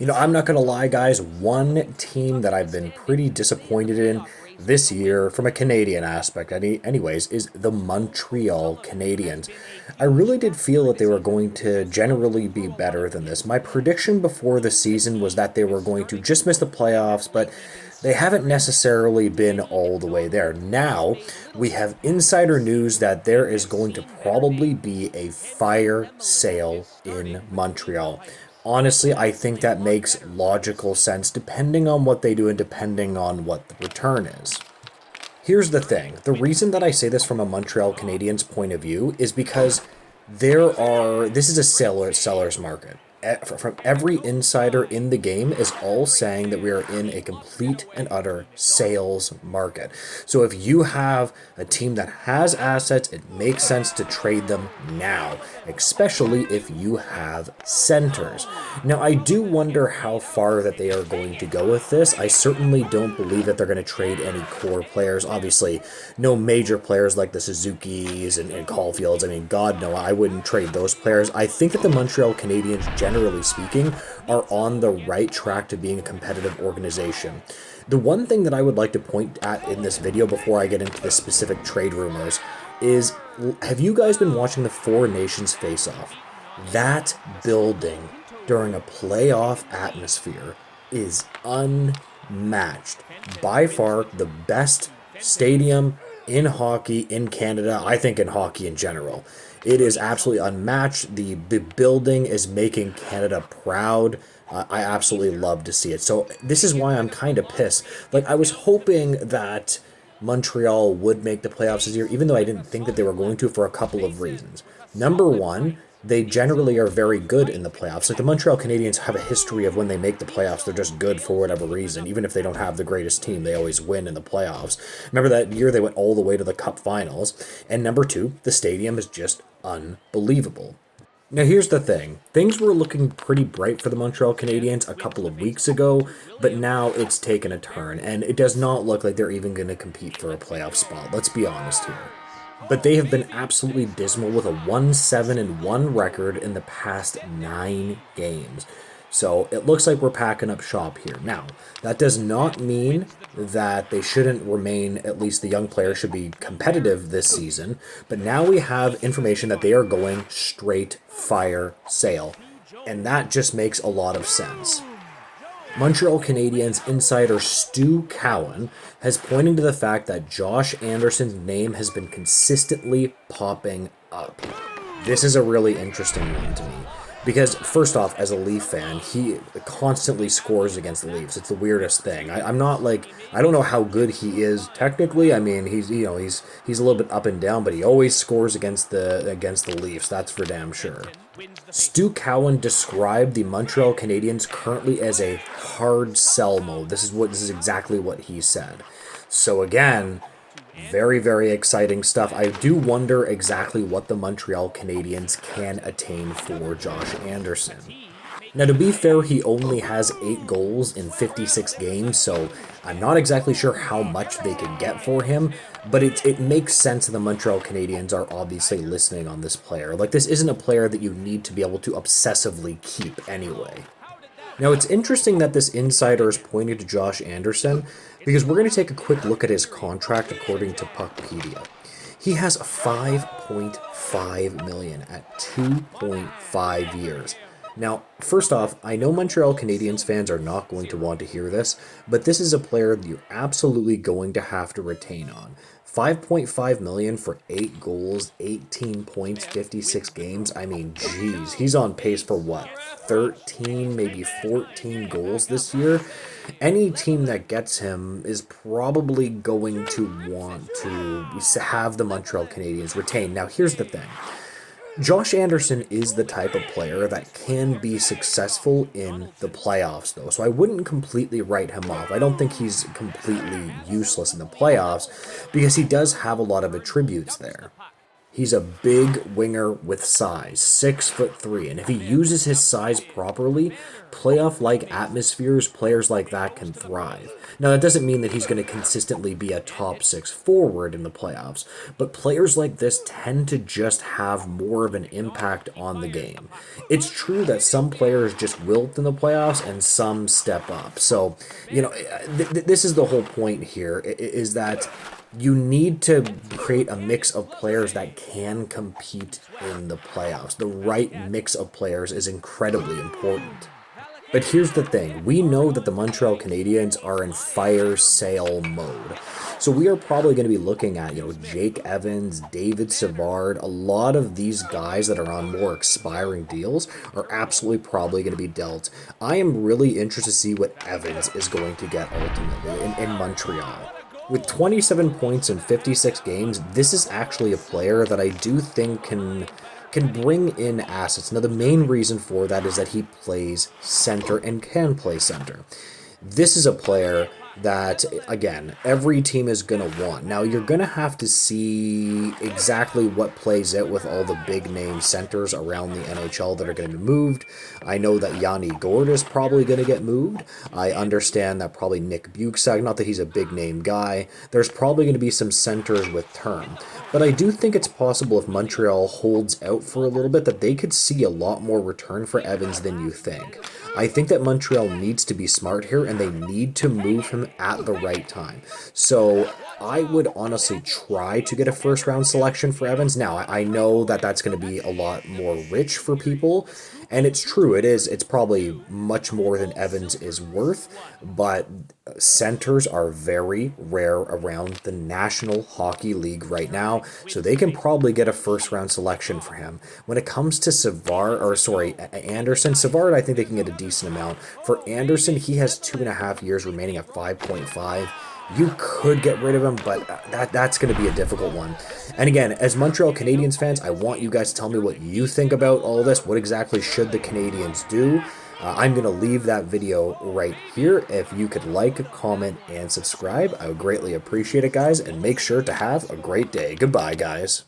I'm not going to lie, guys. One team that I've been pretty disappointed in this year, from a Canadian aspect, anyways, is the Montreal Canadiens. I really did feel that they were going to generally be better than this. My prediction before the season was that they were going to just miss the playoffs, but they haven't necessarily been all the way there. Now, we have insider news that there is going to probably be a fire sale in Montreal. Honestly, I think that makes logical sense depending on what they do and depending on what the return is. Here's the thing. The reason that I say this from a Montreal Canadiens point of view is because this is a seller's market. From every insider in the game is all saying that we are in a complete and utter sales market. So if you have a team that has assets, it makes sense to trade them now, especially if you have centers. Now, I do wonder how far that they are going to go with this. I certainly don't believe that they're going to trade any core players. Obviously, no major players like the Suzukis and Caulfields. I mean, God, no, I wouldn't trade those players. I think that the Montreal Canadiens, generally speaking, are on the right track to being a competitive organization. The one thing that I would like to point at in this video before I get into the specific trade rumors is, have you guys been watching the Four Nations face-off? That building during a playoff atmosphere is unmatched. By far the best stadium in hockey in Canada, I think in hockey in general. It is absolutely unmatched. The building is making Canada proud. I absolutely love to see it. So this is why I'm kind of pissed. Like, I was hoping that Montreal would make the playoffs this year, even though I didn't think that they were going to, for a couple of reasons. Number one, they generally are very good in the playoffs. Like, the Montreal Canadiens have a history of when they make the playoffs, they're just good for whatever reason. Even if they don't have the greatest team, they always win in the playoffs. Remember that year they went all the way to the Cup Finals. And number two, the stadium is just unbelievable. Now, here's the thing. Things were looking pretty bright for the Montreal Canadiens a couple of weeks ago, but now it's taken a turn, and it does not look like they're even going to compete for a playoff spot. Let's be honest here. But they have been absolutely dismal with a 1-7-1 record in the past 9 games. So it looks like we're packing up shop here. Now, that does not mean that they shouldn't remain, at least the young players should be competitive this season. But now we have information that they are going straight fire sale. And that just makes a lot of sense. Montreal Canadiens insider Stu Cowan has pointed to the fact that Josh Anderson's name has been consistently popping up. This is a really interesting one to me. Because, first off, as a Leaf fan, he constantly scores against the Leafs. It's the weirdest thing. I'm not like, I don't know how good he is technically. I mean, he's a little bit up and down, but he always scores against the Leafs. That's for damn sure. Stu Cowan described the Montreal Canadiens currently as a hard sell mode. This is exactly what he said. So again, very, very exciting stuff. I do wonder exactly what the Montreal Canadiens can attain for Josh Anderson. Now, to be fair, he only has 8 goals in 56 games, so I'm not exactly sure how much they could get for him, but it makes sense that the Montreal Canadiens are obviously listening on this player. Like, this isn't a player that you need to be able to obsessively keep anyway. Now, it's interesting that this insider is pointing to Josh Anderson, because we're going to take a quick look at his contract according to Puckpedia. He has $5.5 million at 2.5 years. Now, first off, I know Montreal Canadiens fans are not going to want to hear this, but this is a player that you're absolutely going to have to retain on. $5.5 million for 8 goals, 18 points, 56 games. I mean, geez, he's on pace for what, 13, maybe 14 goals this year? Any team that gets him is probably going to want to have the Montreal Canadiens retain. Now, here's the thing. Josh Anderson is the type of player that can be successful in the playoffs, though, so I wouldn't completely write him off. I don't think he's completely useless in the playoffs because he does have a lot of attributes there. He's a big winger with size, 6'3", and if he uses his size properly, playoff-like atmospheres, players like that can thrive. Now, that doesn't mean that he's going to consistently be a top six forward in the playoffs, but players like this tend to just have more of an impact on the game. It's true that some players just wilt in the playoffs and some step up. So, this is the whole point here, is that you need to create a mix of players that can compete in the playoffs. The right mix of players is incredibly important. But here's the thing. We know that the Montreal Canadiens are in fire sale mode. So we are probably going to be looking at, Jake Evans, David Savard, a lot of these guys that are on more expiring deals are absolutely probably going to be dealt. I am really interested to see what Evans is going to get ultimately in Montreal. With 27 points in 56 games, this is actually a player that I do think can bring in assets. Now, the main reason for that is that he plays center and can play center. This is a player that, again, every team is going to want. Now, you're going to have to see exactly what plays out with all the big name centers around the NHL that are going to be moved. I know that Yanni Gord is probably going to get moved. I understand that probably Nick Bukestad, not that he's a big name guy, there's probably going to be some centers with term. But I do think it's possible if Montreal holds out for a little bit that they could see a lot more return for Evans than you think. I think that Montreal needs to be smart here and they need to move him at the right time. So I would honestly try to get a first round selection for Evans. Now, I know that that's going to be a lot more rich for people, and it's true, it's probably much more than Evans is worth, but centers are very rare around the National Hockey League right now, so they can probably get a first round selection for him. When it comes to Anderson, Savard, I think they can get a decent amount. For Anderson, he has 2.5 years remaining at 5.5. You could get rid of him, but that's going to be a difficult one. And again, as Montreal Canadiens fans, I want you guys to tell me what you think about all this. What exactly should the Canadiens do? I'm going to leave that video right here. If you could like, comment, and subscribe, I would greatly appreciate it, guys. And make sure to have a great day. Goodbye, guys.